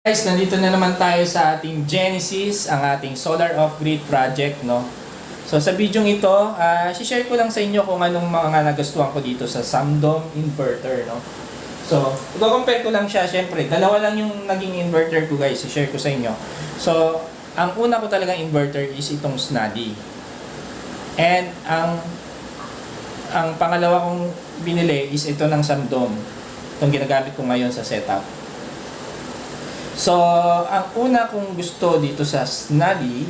Guys, nandito na naman tayo sa ating Genesis, ang ating Solar Off-Grid project, no? So sa video ito, share ko lang sa inyo kung anong mga nagustuhan ko dito sa Samdom inverter, no? So, i-compare ko lang siya, syempre, dalawa lang yung naging inverter ko, guys, i-share ko sa inyo. So, ang una ko talagang inverter is itong Snadi. And ang pangalawa kong binili is ito ng Samdom. Itong ginagamit ko ngayon sa setup. So, ang una kong gusto dito sa Snadi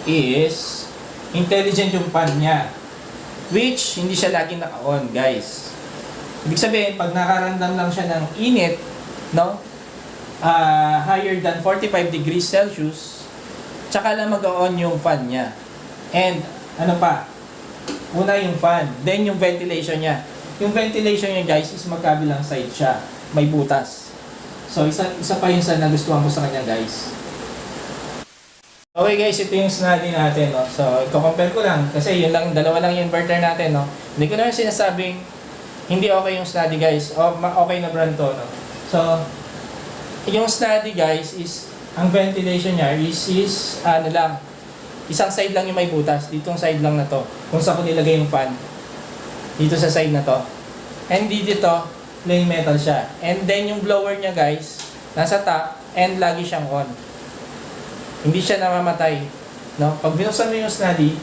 is intelligent yung fan niya, which hindi siya laging naka-on, guys. Ibig sabihin, pag nakaramdam lang siya ng init, no? Higher than 45 degrees Celsius, tsaka lang mag-on yung fan niya. And, ano pa? Una yung fan, then yung ventilation niya. Yung ventilation niya, guys, is magkabilang side siya. May butas. So, isa pa yun sa nagustuhan ko sa kanya, guys. Okay, guys, ito yung Snadi natin, no? So, i-compare ko lang. Kasi yun lang, dalawa lang yung inverter natin, no? Hindi ko naman sinasabing hindi okay yung Snadi, guys. O, okay na brand to, no? So, yung Snadi, guys, is ang ventilation niya is ano lang, isang side lang yung may butas. Ditong side lang na to. Kung saan ko nilagay yung fan. Dito sa side na to. And dito, plain metal siya. And then yung blower niya, guys, nasa top and lagi siyang on. Hindi siya namamatay, no? Pag binuksan mo yung Snadi,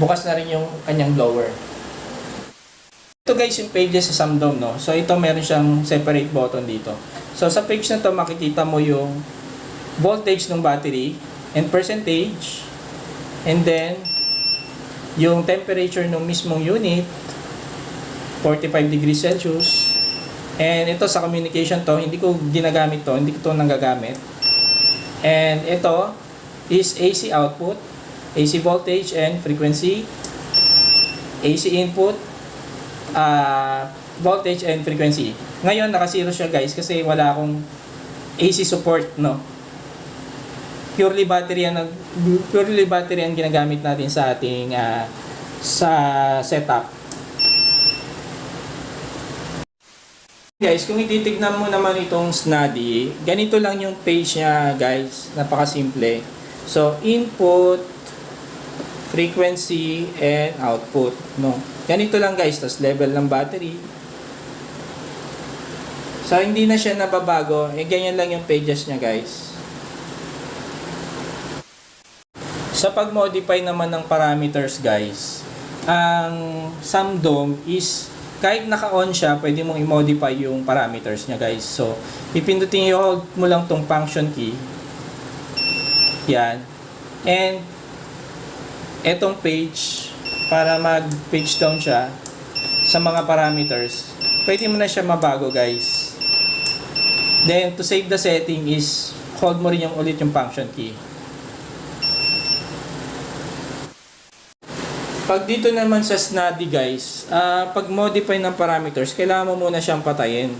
bukas na rin yung kanyang blower. Ito, guys, yung pages sa Samdom, no? So ito meron siyang separate button dito. So sa page na to makikita mo yung voltage ng battery and percentage, and then yung temperature ng mismong unit, 45 degrees Celsius. And ito sa communication to, hindi ko ginagamit to, hindi ko to nagagamit. And ito is AC output, AC voltage and frequency, AC input, voltage and frequency. Ngayon naka-zero siya, guys, kasi wala akong AC support, no. Purely battery ang ginagamit natin sa ating sa setup. Guys, kung ititignan mo naman itong Snadi, ganito lang yung page niya, guys. Napakasimple. So, input, frequency, and output, no? Ganito lang, guys. Tapos level ng battery. So, hindi na siya nababago. Ganyan lang yung pages niya, guys. Sa pag-modify naman ng parameters, guys, ang Samdom is kahit naka-on siya, pwede mong i-modify yung parameters niya, guys. So, pipindutin hold mo lang tong function key. Yan. And, etong page, para mag-page down siya sa mga parameters, pwede mo na siya mabago, guys. Then, to save the setting is, hold mo rin yung ulit yung function key. Pag dito naman sa Snadi, guys, pag modify ng parameters, kailangan mo muna siyang patayin.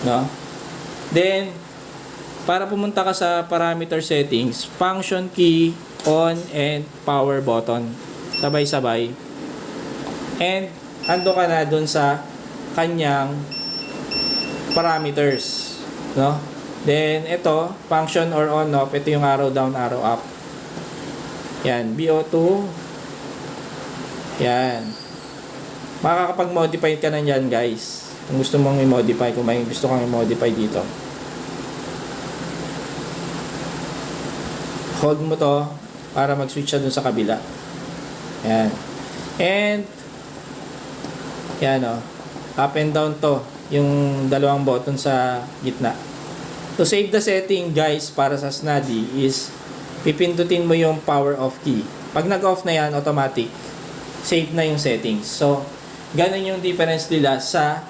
No? Then, para pumunta ka sa parameter settings, function key, on, and power button. Sabay-sabay. And, ando ka na dun sa kanyang parameters. No? Then, ito, function or on, off. Ito yung arrow down, arrow up. Yan, BO2. Yan. Makakapag-modify ka na yan, guys. Kung gusto mong i-modify, kung may gusto kang i-modify dito. Hold mo to para mag-switch siya dun sa kabila. Yan. And, yan o. Up and down to. Yung dalawang button sa gitna. To save the setting, guys, para sa Snadi is pipindutin mo yung power off key. Pag nag-off na yan, automatic, save na yung settings. So, ganun yung difference nila sa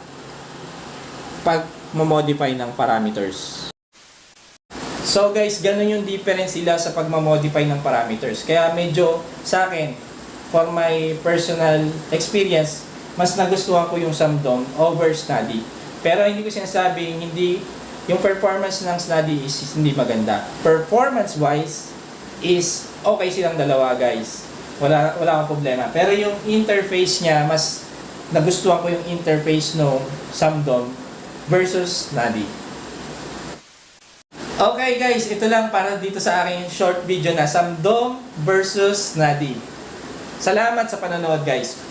pag-modify ng parameters. So, guys, ganun yung difference nila sa pag-modify ng parameters. Kaya medyo, sa akin, for my personal experience, mas nagustuhan ko yung Samdom over Snadi. Pero hindi ko sinasabing hindi, yung performance ng Snadi is hindi maganda. Performance-wise, is okay silang dalawa, guys. Wala akong problema. Pero yung interface niya, mas nagustuhan ko yung interface no Samdom versus Snadi. Okay guys, ito lang para dito sa aking short video na Samdom versus Nadi. Salamat sa panonood guys.